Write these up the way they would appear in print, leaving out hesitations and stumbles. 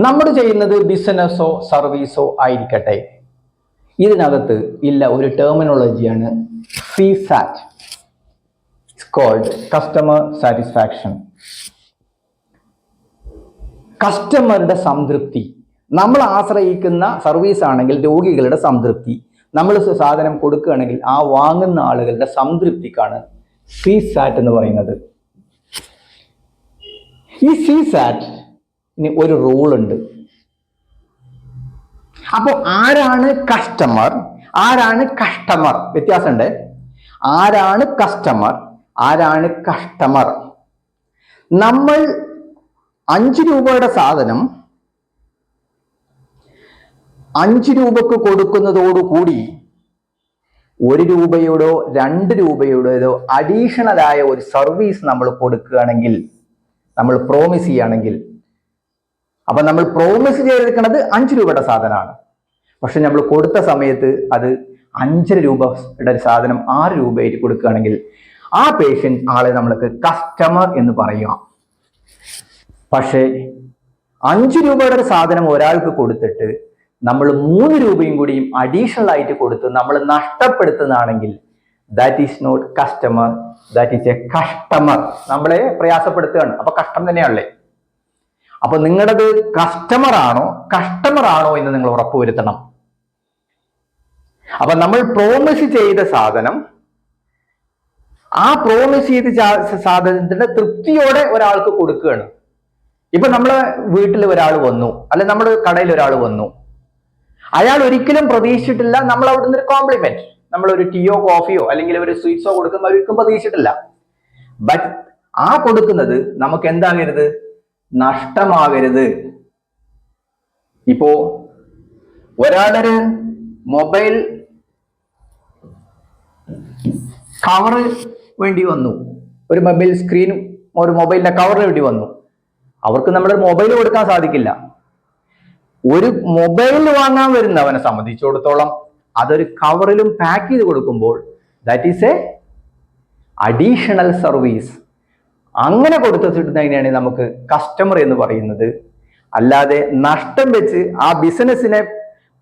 നമ്മൾ ചെയ്യുന്നത് ബിസിനസ്സോ സർവീസോ ആയിരിക്കട്ടെ, ഇതിനകത്ത് ഇല്ല ഒരു ടെർമിനോളജിയാണ് CSAT. It's called customer satisfaction. കസ്റ്റമറുടെ സംതൃപ്തി. നമ്മൾ ആശ്രയിക്കുന്ന സർവീസ് ആണെങ്കിൽ രോഗികളുടെ സംതൃപ്തി, നമ്മൾ സാധനം കൊടുക്കുകയാണെങ്കിൽ ആ വാങ്ങുന്ന ആളുകളുടെ സംതൃപ്തിക്കാണ് സിസാറ്റ് എന്ന് പറയുന്നത്. ഈ സിസാറ്റ് ഒരു റൂൾ ഉണ്ട്. അപ്പോൾ ആരാണ് കസ്റ്റമർ, ആരാണ് കസ്റ്റമർ? വ്യത്യാസമുണ്ട്. ആരാണ് കസ്റ്റമർ, ആരാണ് കസ്റ്റമർ? നമ്മൾ 5 രൂപയുടെ സാധനം 5 രൂപക്ക് കൊടുക്കുന്നതോടുകൂടി 1 രൂപയോടോ 2 രൂപയോടോ അഡീഷണൽ ആയ ഒരു സർവീസ് നമ്മൾ കൊടുക്കുകയാണെങ്കിൽ, നമ്മൾ പ്രോമിസ് ചെയ്യുകയാണെങ്കിൽ, അപ്പൊ നമ്മൾ പ്രോമിസ് ചെയ്തിരിക്കുന്നത് 5 രൂപയുടെ സാധനമാണ്. പക്ഷെ നമ്മൾ കൊടുത്ത സമയത്ത് അത് 5 രൂപയുടെ സാധനം 6 രൂപയായിട്ട് കൊടുക്കുകയാണെങ്കിൽ ആ പേഷ്യൻ്റ് ആളെ നമ്മൾക്ക് കസ്റ്റമർ എന്ന് പറയാം. പക്ഷേ 5 രൂപയുടെ ഒരു സാധനം ഒരാൾക്ക് കൊടുത്തിട്ട് നമ്മൾ 3 രൂപയും കൂടിയും അഡീഷണൽ ആയിട്ട് കൊടുത്ത് നമ്മൾ നഷ്ടപ്പെടുത്തുന്നതാണെങ്കിൽ that is not customer, that is a customer. നമ്മളെ പ്രയാസപ്പെടുത്തുകയാണ്. അപ്പൊ കഷ്ടം തന്നെയാണല്ലേ. അപ്പൊ നിങ്ങളത് കസ്റ്റമർ ആണോ എന്ന് നിങ്ങൾ ഉറപ്പുവരുത്തണം. അപ്പൊ നമ്മൾ പ്രോമിസ് ചെയ്ത സാധനം, ആ പ്രോമിസ് ചെയ്ത സാധനത്തിന്റെ തൃപ്തിയോടെ ഒരാൾക്ക് കൊടുക്കുകയാണ്. ഇപ്പൊ നമ്മളെ വീട്ടിൽ ഒരാൾ വന്നു, അല്ലെ നമ്മുടെ കടയിൽ ഒരാൾ വന്നു, അയാൾ ഒരിക്കലും പ്രതീക്ഷിച്ചിട്ടില്ല നമ്മൾ അവിടെ നിന്ന് ഒരു കോംപ്ലിമെന്റ്, നമ്മളൊരു ടീയോ കോഫിയോ അല്ലെങ്കിൽ ഒരു സ്വീറ്റ്സോ കൊടുക്കുമ്പോൾ ഒരിക്കലും പ്രതീക്ഷിച്ചിട്ടില്ല. ബട്ട് ആ കൊടുക്കുന്നത് നമുക്ക് എന്താകരുത്, നഷ്ടമാകരുത്. ഇപ്പോ ഒരാളൊരു മൊബൈൽ കവറ് വേണ്ടി വന്നു, ഒരു മൊബൈൽ സ്ക്രീനും ഒരു മൊബൈലിന്റെ കവറിന് വേണ്ടി വന്നു. അവർക്ക് നമ്മുടെ മൊബൈൽ കൊടുക്കാൻ സാധിക്കില്ല. ഒരു മൊബൈൽ വാങ്ങാൻ വരുന്നവനെ സംബന്ധിച്ചിടത്തോളം അതൊരു കവറിലും പാക്ക് ചെയ്ത് കൊടുക്കുമ്പോൾ that is A additional service. അങ്ങനെ കൊടുത്തിട്ടുണ്ടെങ്കിലാണ് നമുക്ക് കസ്റ്റമർ എന്ന് പറയുന്നത്. അല്ലാതെ നഷ്ടം വെച്ച് ആ ബിസിനസ്സിനെ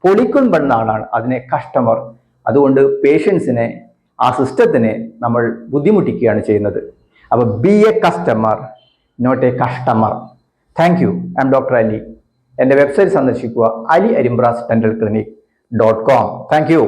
പൊളിക്കുന്ന ആളാണ് അതിനെ കസ്റ്റമർ. അതുകൊണ്ട് പേഷ്യൻസിനെ, ആ സിസ്റ്റത്തിനെ നമ്മൾ ബുദ്ധിമുട്ടിക്കുകയാണ് ചെയ്യുന്നത്. അപ്പൊ be a customer, not a customer. Thank you. I'm doctor Ali. എൻ്റെ വെബ്സൈറ്റ് സന്ദർശിക്കുക, aliarimbra's dental clinic.com. Thank you.